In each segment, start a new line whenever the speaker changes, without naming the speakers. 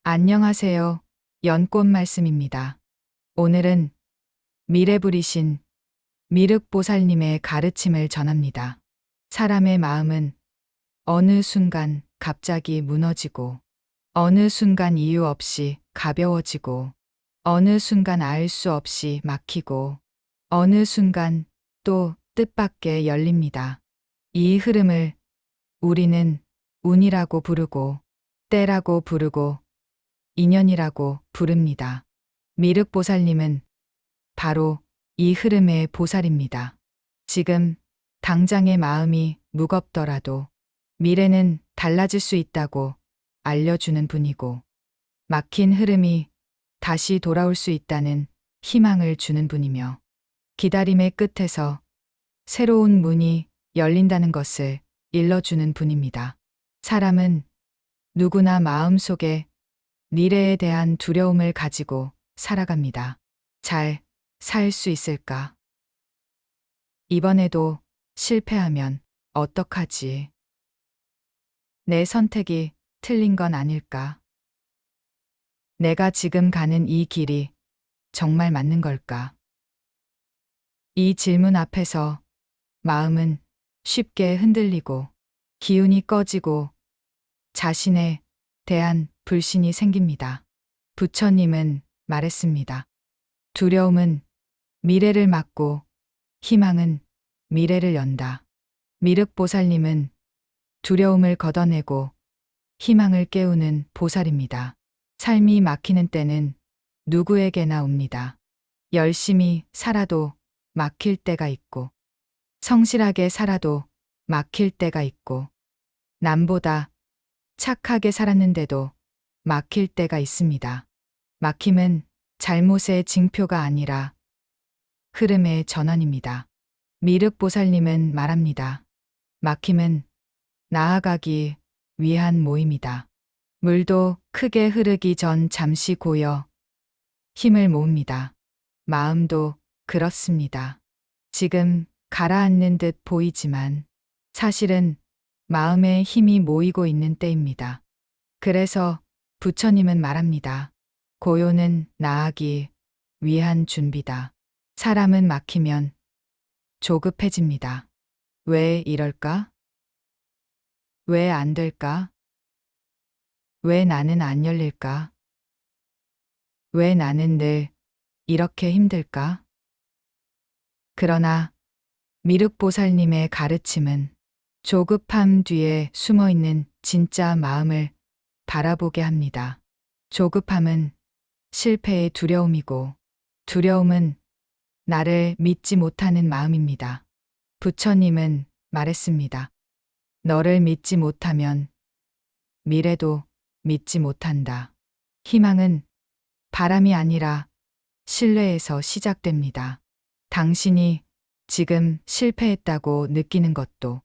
안녕하세요. 연꽃 말씀입니다. 오늘은 미래부리신 미륵보살님의 가르침을 전합니다. 사람의 마음은 어느 순간 갑자기 무너지고, 어느 순간 이유 없이 가벼워지고, 어느 순간 알 수 없이 막히고, 어느 순간 또 뜻밖의 열립니다. 이 흐름을 우리는 운이라고 부르고, 때라고 부르고, 인연이라고 부릅니다. 미륵보살님은 바로 이 흐름의 보살입니다. 지금 당장의 마음이 무겁더라도 미래는 달라질 수 있다고 알려주는 분이고, 막힌 흐름이 다시 돌아올 수 있다는 희망을 주는 분이며, 기다림의 끝에서 새로운 문이 열린다는 것을 일러주는 분입니다. 사람은 누구나 마음속에 미래에 대한 두려움을 가지고 살아갑니다. 잘 살 수 있을까? 이번에도 실패하면 어떡하지? 내 선택이 틀린 건 아닐까? 내가 지금 가는 이 길이 정말 맞는 걸까? 이 질문 앞에서 마음은 쉽게 흔들리고, 기운이 꺼지고, 자신에 대한 불신이 생깁니다. 부처님은 말했습니다. 두려움은 미래를 막고, 희망은 미래를 연다. 미륵보살님은 두려움을 걷어내고 희망을 깨우는 보살입니다. 삶이 막히는 때는 누구에게나 옵니다. 열심히 살아도 막힐 때가 있고, 성실하게 살아도 막힐 때가 있고, 남보다 착하게 살았는데도 막힐 때가 있습니다. 막힘은 잘못의 징표가 아니라 흐름의 전환입니다. 미륵보살님은 말합니다. 막힘은 나아가기 위한 모임이다. 물도 크게 흐르기 전 잠시 고여 힘을 모읍니다. 마음도 그렇습니다. 지금 가라앉는 듯 보이지만 사실은 마음에 힘이 모이고 있는 때입니다. 그래서 부처님은 말합니다. 고요는 나아가기 위한 준비다. 사람은 막히면 조급해집니다. 왜 이럴까? 왜 안 될까? 왜 나는 안 열릴까? 왜 나는 늘 이렇게 힘들까? 그러나 미륵보살님의 가르침은 조급함 뒤에 숨어 있는 진짜 마음을 바라보게 합니다. 조급함은 실패의 두려움이고, 두려움은 나를 믿지 못하는 마음입니다. 부처님은 말했습니다. 너를 믿지 못하면 미래도 믿지 못한다. 희망은 바람이 아니라 신뢰에서 시작됩니다. 당신이 지금 실패했다고 느끼는 것도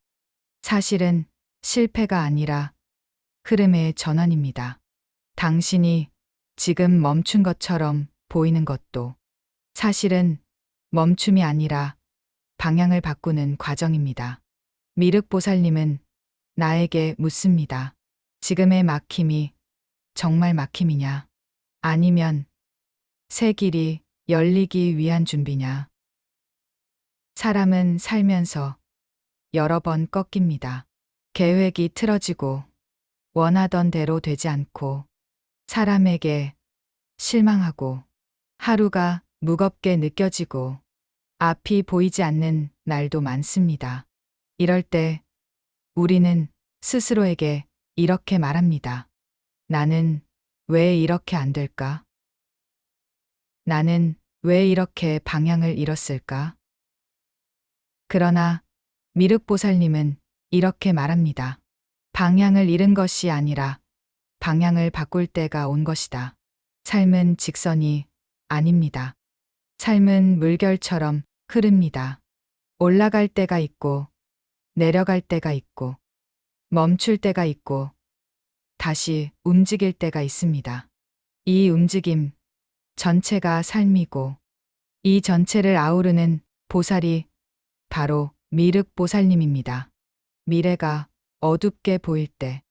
사실은 실패가 아니라 흐름의 전환입니다. 당신이 지금 멈춘 것처럼 보이는 것도 사실은 멈춤이 아니라 방향을 바꾸는 과정입니다. 미륵보살님은 나에게 묻습니다. 지금의 막힘이 정말 막힘이냐? 아니면 새 길이 열리기 위한 준비냐? 사람은 살면서 여러 번 꺾입니다. 계획이 틀어지고 원하던 대로 되지 않고 사람에게 실망하고 하루가 무겁게 느껴지고 앞이 보이지 않는 날도 많습니다. 이럴 때 우리는 스스로에게 이렇게 말합니다. 나는 왜 이렇게 안 될까? 나는 왜 이렇게 방향을 잃었을까? 그러나 미륵보살님은 이렇게 말합니다. 방향을 잃은 것이 아니라 방향을 바꿀 때가 온 것이다. 삶은 직선이 아닙니다. 삶은 물결처럼 흐릅니다. 올라갈 때가 있고, 내려갈 때가 있고, 멈출 때가 있고, 다시 움직일 때가 있습니다. 이 움직임 전체가 삶이고, 이 전체를 아우르는 보살이 바로 미륵보살님입니다. 미래가 어둡게 보일 때,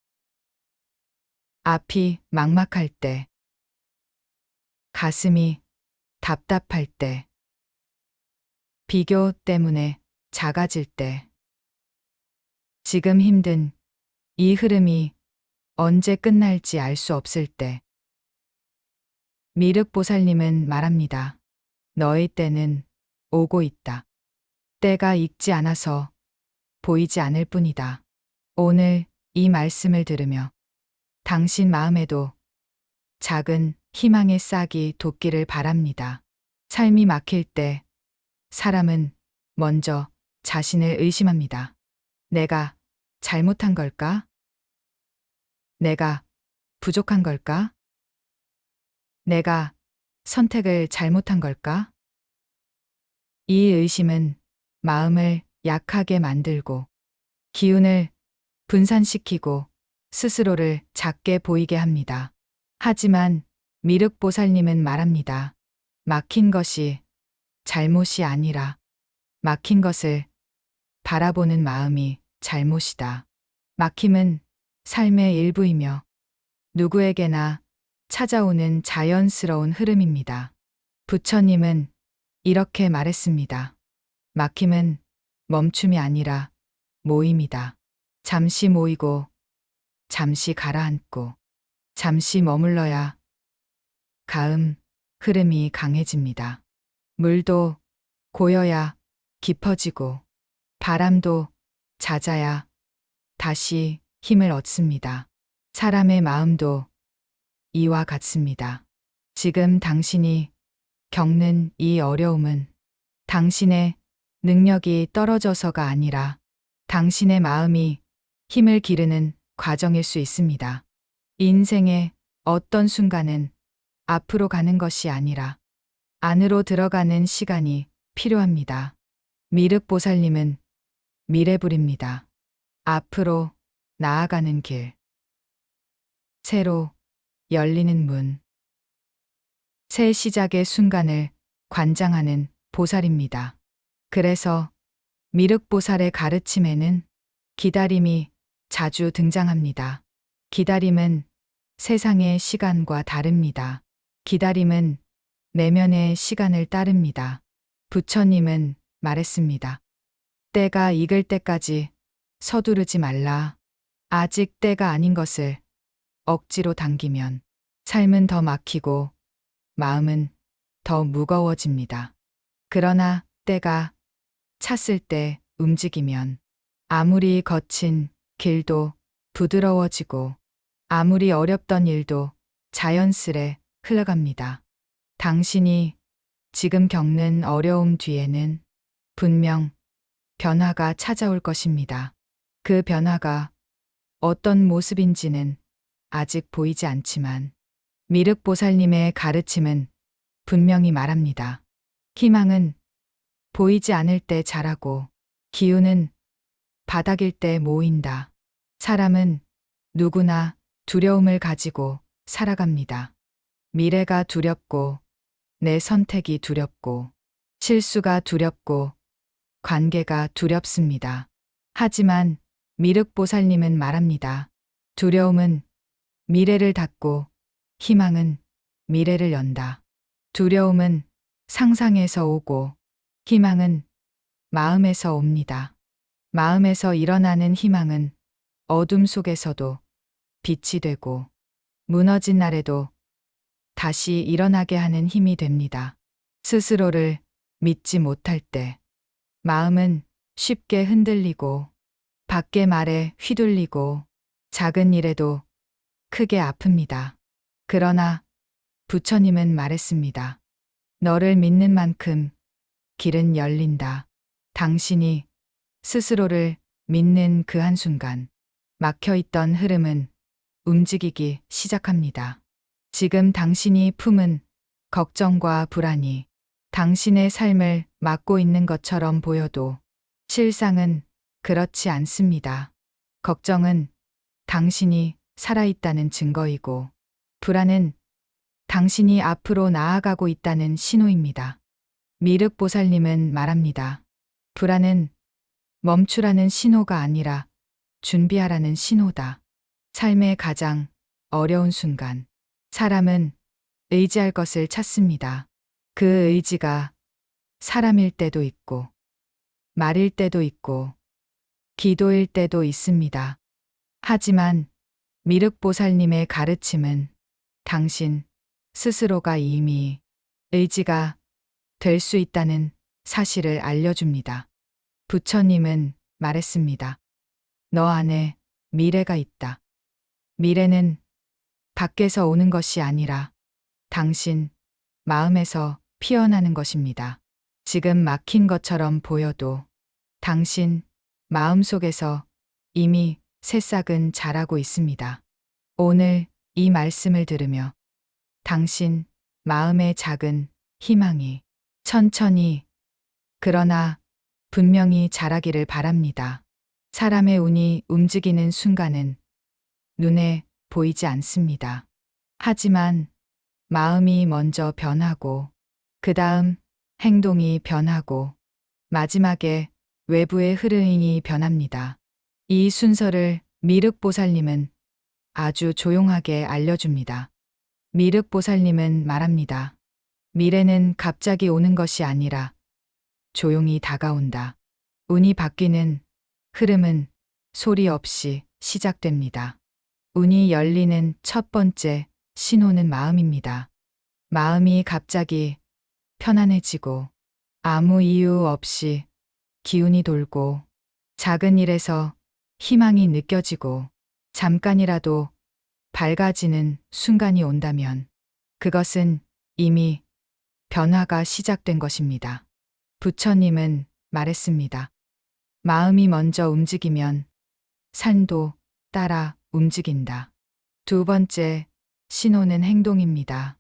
앞이 막막할 때, 가슴이 답답할 때, 비교 때문에 작아질 때, 지금 힘든 이 흐름이 언제 끝날지 알 수 없을 때, 미륵보살님은 말합니다. 너의 때는 오고 있다. 때가 익지 않아서 보이지 않을 뿐이다. 오늘 이 말씀을 들으며 당신 마음에도 작은 희망의 싹이 돋기를 바랍니다. 삶이 막힐 때 사람은 먼저 자신을 의심합니다. 내가 잘못한 걸까? 내가 부족한 걸까? 내가 선택을 잘못한 걸까? 이 의심은 마음을 약하게 만들고 기운을 분산시키고 스스로를 작게 보이게 합니다. 하지만 미륵보살님은 말합니다. 막힌 것이 잘못이 아니라 막힌 것을 바라보는 마음이 잘못이다. 막힘은 삶의 일부이며 누구에게나 찾아오는 자연스러운 흐름입니다. 부처님은 이렇게 말했습니다. 막힘은 멈춤이 아니라 모임이다. 잠시 모이고 잠시 가라앉고 잠시 머물러야 가음 흐름이 강해집니다. 물도 고여야 깊어지고 바람도 잦아야 다시 힘을 얻습니다. 사람의 마음도 이와 같습니다. 지금 당신이 겪는 이 어려움은 당신의 능력이 떨어져서가 아니라 당신의 마음이 힘을 기르는 과정일 수 있습니다. 인생의 어떤 순간은 앞으로 가는 것이 아니라 안으로 들어가는 시간이 필요합니다. 미륵보살님은 미래불입니다. 앞으로 나아가는 길. 새로 열리는 문. 새 시작의 순간을 관장하는 보살입니다. 그래서 미륵보살의 가르침에는 기다림이 자주 등장합니다. 기다림은 세상의 시간과 다릅니다. 기다림은 내면의 시간을 따릅니다. 부처님은 말했습니다. 때가 익을 때까지 서두르지 말라. 아직 때가 아닌 것을 억지로 당기면 삶은 더 막히고 마음은 더 무거워집니다. 그러나 때가 찼을 때 움직이면 아무리 거친 길도 부드러워지고 아무리 어렵던 일도 자연스레 흘러갑니다. 당신이 지금 겪는 어려움 뒤에는 분명 변화가 찾아올 것입니다. 그 변화가 어떤 모습인지는 아직 보이지 않지만 미륵보살님의 가르침은 분명히 말합니다. 희망은 보이지 않을 때 자라고 기운은 바닥일 때 모인다. 사람은 누구나 두려움을 가지고 살아갑니다. 미래가 두렵고 내 선택이 두렵고 실수가 두렵고 관계가 두렵습니다. 하지만 미륵보살님은 말합니다. 두려움은 미래를 닫고 희망은 미래를 연다. 두려움은 상상에서 오고 희망은 마음에서 옵니다. 마음에서 일어나는 희망은 어둠 속에서도 빛이 되고 무너진 날에도 다시 일어나게 하는 힘이 됩니다. 스스로를 믿지 못할 때 마음은 쉽게 흔들리고 밖의 말에 휘둘리고 작은 일에도 크게 아픕니다. 그러나 부처님은 말했습니다. 너를 믿는 만큼 길은 열린다. 당신이 스스로를 믿는 그 한순간 막혀있던 흐름은 움직이기 시작합니다. 지금 당신이 품은 걱정과 불안이 당신의 삶을 막고 있는 것처럼 보여도 실상은 그렇지 않습니다. 걱정은 당신이 살아있다는 증거이고 불안은 당신이 앞으로 나아가고 있다는 신호입니다. 미륵보살님은 말합니다. 불안은 멈추라는 신호가 아니라 준비하라는 신호다. 삶의 가장 어려운 순간, 사람은 의지할 것을 찾습니다. 그 의지가 사람일 때도 있고, 말일 때도 있고, 기도일 때도 있습니다. 하지만 미륵보살님의 가르침은 당신 스스로가 이미 의지가 될 수 있다는 사실을 알려줍니다. 부처님은 말했습니다. 너 안에 미래가 있다. 미래는 밖에서 오는 것이 아니라 당신 마음에서 피어나는 것입니다. 지금 막힌 것처럼 보여도 당신 마음속에서 이미 새싹은 자라고 있습니다. 오늘 이 말씀을 들으며 당신 마음의 작은 희망이 천천히 그러나 분명히 자라기를 바랍니다. 사람의 운이 움직이는 순간은 눈에 보이지 않습니다. 하지만 마음이 먼저 변하고 그 다음 행동이 변하고 마지막에 외부의 흐름이 변합니다. 이 순서를 미륵보살님은 아주 조용하게 알려줍니다. 미륵보살님은 말합니다. 미래는 갑자기 오는 것이 아니라 조용히 다가온다. 운이 바뀌는 흐름은 소리 없이 시작됩니다. 운이 열리는 첫 번째 신호는 마음입니다. 마음이 갑자기 편안해지고 아무 이유 없이 기운이 돌고 작은 일에서 희망이 느껴지고 잠깐이라도 밝아지는 순간이 온다면 그것은 이미 변화가 시작된 것입니다. 부처님은 말했습니다. 마음이 먼저 움직이면 산도 따라 움직인다. 두 번째 신호는 행동입니다.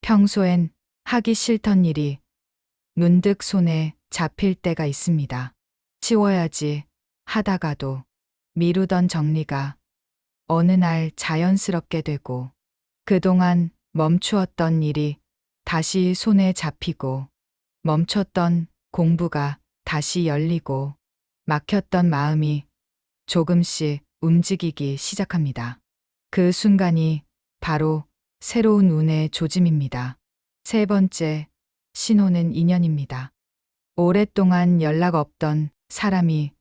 평소엔 하기 싫던 일이 문득 손에 잡힐 때가 있습니다. 치워야지 하다가도 미루던 정리가 어느 날 자연스럽게 되고 그동안 멈추었던 일이 다시 손에 잡히고 멈췄던 공부가 다시 열리고 막혔던 마음이 조금씩 움직이기 시작합니다. 그 순간이 바로 새로운 운의 조짐입니다. 세 번째 신호는 인연입니다. 오랫동안 연락 없던 사람이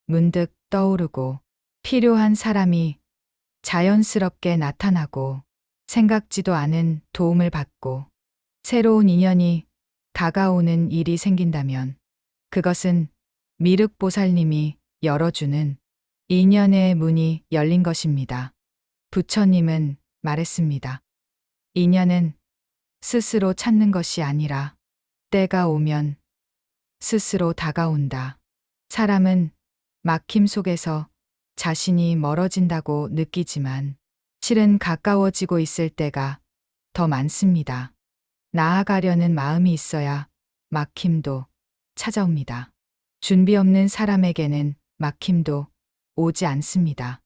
문득 떠오르고 필요한 사람이 자연스럽게 나타나고 생각지도 않은 도움을 받고 새로운 인연이 다가오는 일이 생긴다면 그것은 미륵보살님이 열어주는 인연의 문이 열린 것입니다. 부처님은 말했습니다. 인연은 스스로 찾는 것이 아니라 때가 오면 스스로 다가온다. 사람은 막힘 속에서 자신이 멀어진다고 느끼지만 실은 가까워지고 있을 때가 더 많습니다. 나아가려는 마음이 있어야 막힘도 찾아옵니다. 준비 없는 사람에게는 막힘도 오지 않습니다.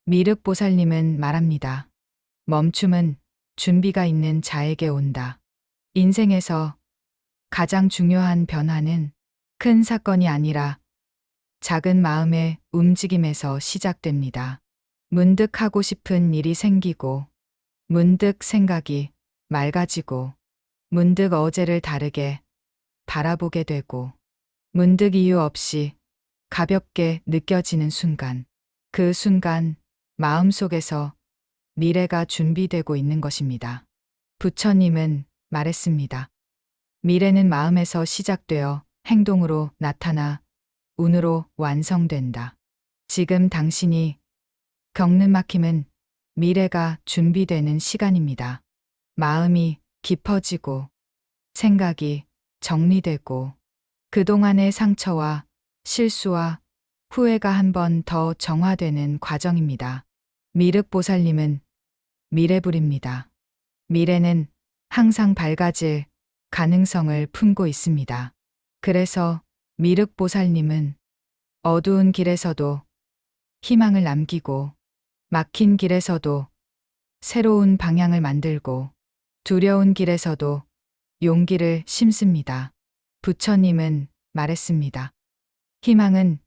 미륵보살님은 말합니다. 멈춤은 준비가 있는 자에게 온다. 인생에서 가장 중요한 변화는 큰 사건이 아니라 작은 마음의 움직임에서 시작됩니다. 문득 하고 싶은 일이 생기고, 문득 생각이 맑아지고, 문득 어제를 다르게 바라보게 되고, 문득 이유 없이 가볍게 느껴지는 순간, 그 순간 마음속에서 미래가 준비되고 있는 것입니다. 부처님은 말했습니다. 미래는 마음에서 시작되어 행동으로 나타나 운으로 완성된다. 지금 당신이 겪는 막힘은 미래가 준비되는 시간입니다. 마음이 깊어지고 생각이 정리되고 그동안의 상처와 실수와 후회가 한 번 더 정화되는 과정입니다. 미륵보살님은 미래불입니다. 미래는 항상 밝아질 가능성을 품고 있습니다. 그래서 미륵보살님은 어두운 길에서도 희망을 남기고 막힌 길에서도 새로운 방향을 만들고 두려운 길에서도 용기를 심습니다. 부처님은 말했습니다. 희망은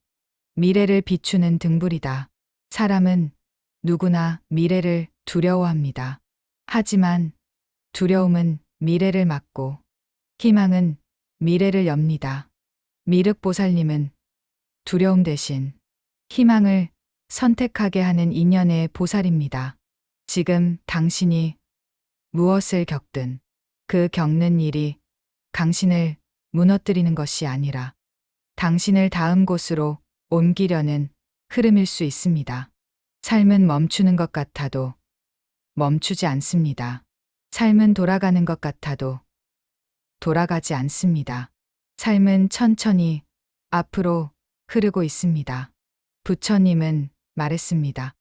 미래를 비추는 등불이다. 사람은 누구나 미래를 두려워합니다. 하지만 두려움은 미래를 막고 희망은 미래를 엽니다. 미륵보살님은 두려움 대신 희망을 선택하게 하는 인연의 보살입니다. 지금 당신이 무엇을 겪든 그 겪는 일이 당신을 무너뜨리는 것이 아니라 당신을 다음 곳으로 옮기려는 흐름일 수 있습니다. 삶은 멈추는 것 같아도 멈추지 않습니다. 삶은 돌아가는 것 같아도 돌아가지 않습니다. 삶은 천천히 앞으로 흐르고 있습니다. 부처님은 말했습니다.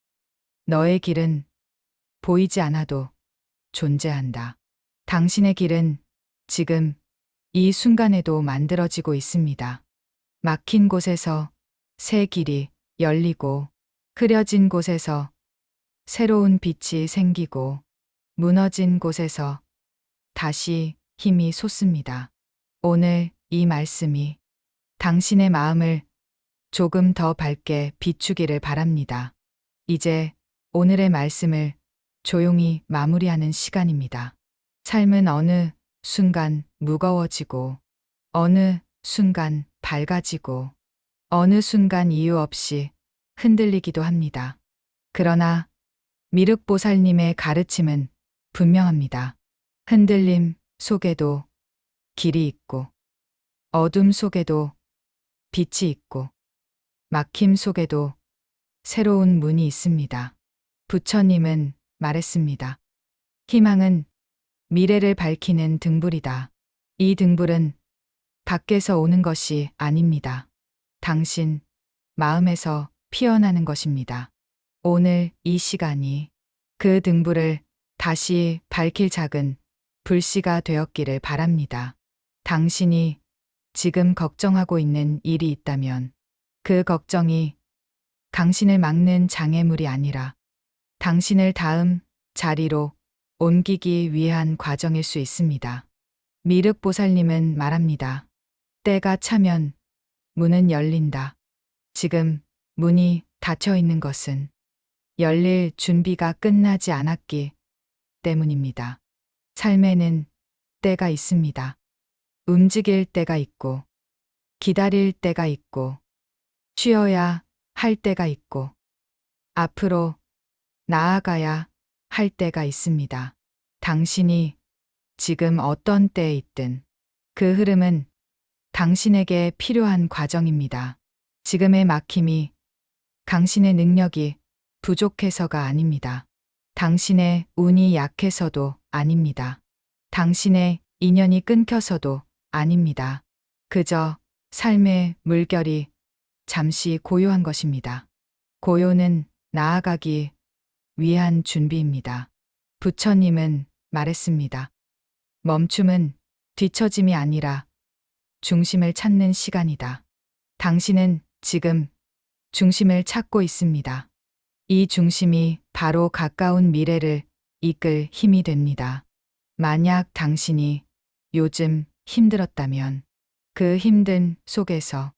너의 길은 보이지 않아도 존재한다. 당신의 길은 지금 이 순간에도 만들어지고 있습니다. 막힌 곳에서 새 길이 열리고 흐려진 곳에서 새로운 빛이 생기고 무너진 곳에서 다시 힘이 솟습니다. 오늘 이 말씀이 당신의 마음을 조금 더 밝게 비추기를 바랍니다. 이제 오늘의 말씀을 조용히 마무리하는 시간입니다. 삶은 어느 순간 무거워지고 어느 순간 밝아지고 어느 순간 이유 없이 흔들리기도 합니다. 그러나 미륵보살님의 가르침은 분명합니다. 흔들림 속에도 길이 있고 어둠 속에도 빛이 있고 막힘 속에도 새로운 문이 있습니다. 부처님은 말했습니다. 희망은 미래를 밝히는 등불이다. 이 등불은 밖에서 오는 것이 아닙니다. 당신 마음에서 피어나는 것입니다. 오늘 이 시간이 그 등불을 다시 밝힐 작은 불씨가 되었기를 바랍니다. 당신이 지금 걱정하고 있는 일이 있다면 그 걱정이 당신을 막는 장애물이 아니라 당신을 다음 자리로 옮기기 위한 과정일 수 있습니다. 미륵보살님은 말합니다. 때가 차면 문은 열린다. 지금 문이 닫혀 있는 것은 열릴 준비가 끝나지 않았기 때문입니다. 삶에는 때가 있습니다. 움직일 때가 있고, 기다릴 때가 있고, 쉬어야 할 때가 있고, 앞으로 나아가야 할 때가 있습니다. 당신이 지금 어떤 때에 있든 그 흐름은 당신에게 필요한 과정입니다. 지금의 막힘이 당신의 능력이 부족해서가 아닙니다. 당신의 운이 약해서도 아닙니다. 당신의 인연이 끊겨서도 아닙니다. 그저 삶의 물결이 잠시 고요한 것입니다. 고요는 나아가기 위한 준비입니다. 부처님은 말했습니다. 멈춤은 뒤처짐이 아니라 중심을 찾는 시간이다. 당신은 지금 중심을 찾고 있습니다. 이 중심이 바로 가까운 미래를 이끌 힘이 됩니다. 만약 당신이 요즘 힘들었다면 그 힘든 속에서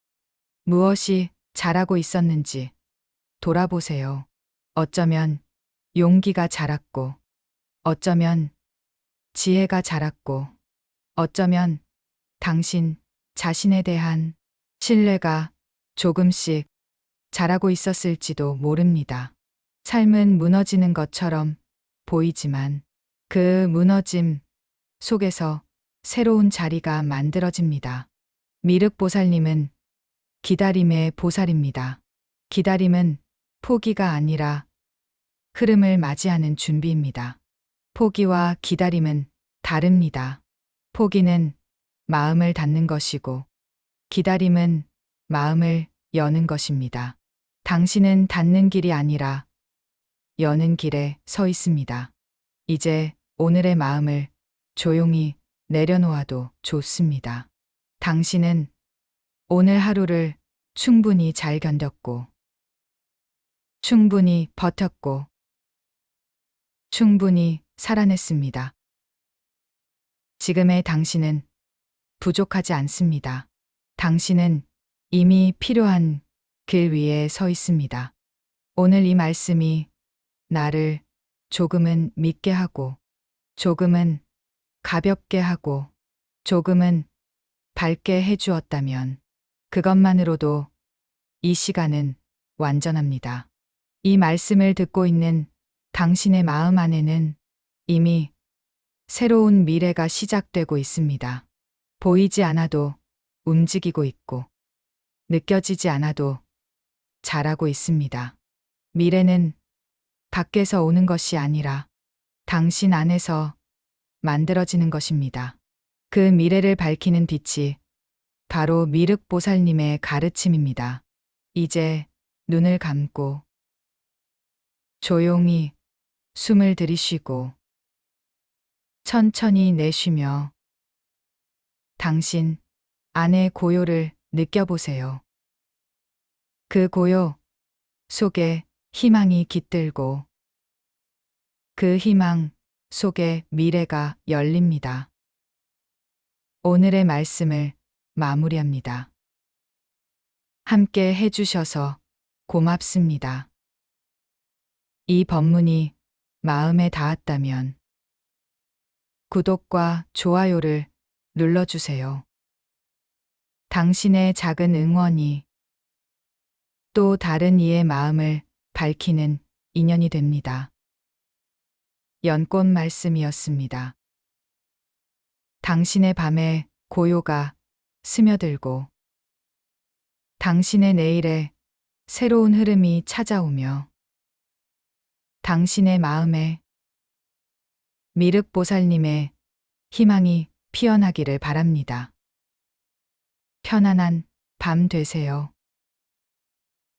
무엇이 자라고 있었는지 돌아보세요. 어쩌면 용기가 자랐고, 어쩌면 지혜가 자랐고, 어쩌면 당신 자신에 대한 신뢰가 조금씩 자라고 있었을지도 모릅니다. 삶은 무너지는 것처럼 보이지만 그 무너짐 속에서 새로운 자리가 만들어집니다. 미륵보살님은 기다림의 보살입니다. 기다림은 포기가 아니라 흐름을 맞이하는 준비입니다. 포기와 기다림은 다릅니다. 포기는 마음을 닫는 것이고 기다림은 마음을 여는 것입니다. 당신은 닫는 길이 아니라 여는 길에 서 있습니다. 이제 오늘의 마음을 조용히 내려놓아도 좋습니다. 당신은 오늘 하루를 충분히 잘 견뎠고, 충분히 버텼고, 충분히 살아냈습니다. 지금의 당신은 부족하지 않습니다. 당신은 이미 필요한 길 위에 서 있습니다. 오늘 이 말씀이 나를 조금은 믿게 하고, 조금은 가볍게 하고, 조금은 밝게 해주었다면 그것만으로도 이 시간은 완전합니다. 이 말씀을 듣고 있는 당신의 마음 안에는 이미 새로운 미래가 시작되고 있습니다. 보이지 않아도 움직이고 있고, 느껴지지 않아도 자라고 있습니다. 미래는 밖에서 오는 것이 아니라 당신 안에서 만들어지는 것입니다. 그 미래를 밝히는 빛이 바로 미륵보살님의 가르침입니다. 이제 눈을 감고 조용히 숨을 들이쉬고 천천히 내쉬며 당신 안의 고요를 느껴보세요. 그 고요 속에 희망이 깃들고 그 희망 속에 미래가 열립니다. 오늘의 말씀을 마무리합니다. 함께 해주셔서 고맙습니다. 이 법문이 마음에 닿았다면 구독과 좋아요를 눌러주세요. 당신의 작은 응원이 또 다른 이의 마음을 밝히는 인연이 됩니다. 연꽃 말씀이었습니다. 당신의 밤에 고요가 스며들고 당신의 내일에 새로운 흐름이 찾아오며 당신의 마음에 미륵보살님의 희망이 피어나기를 바랍니다. 편안한 밤 되세요.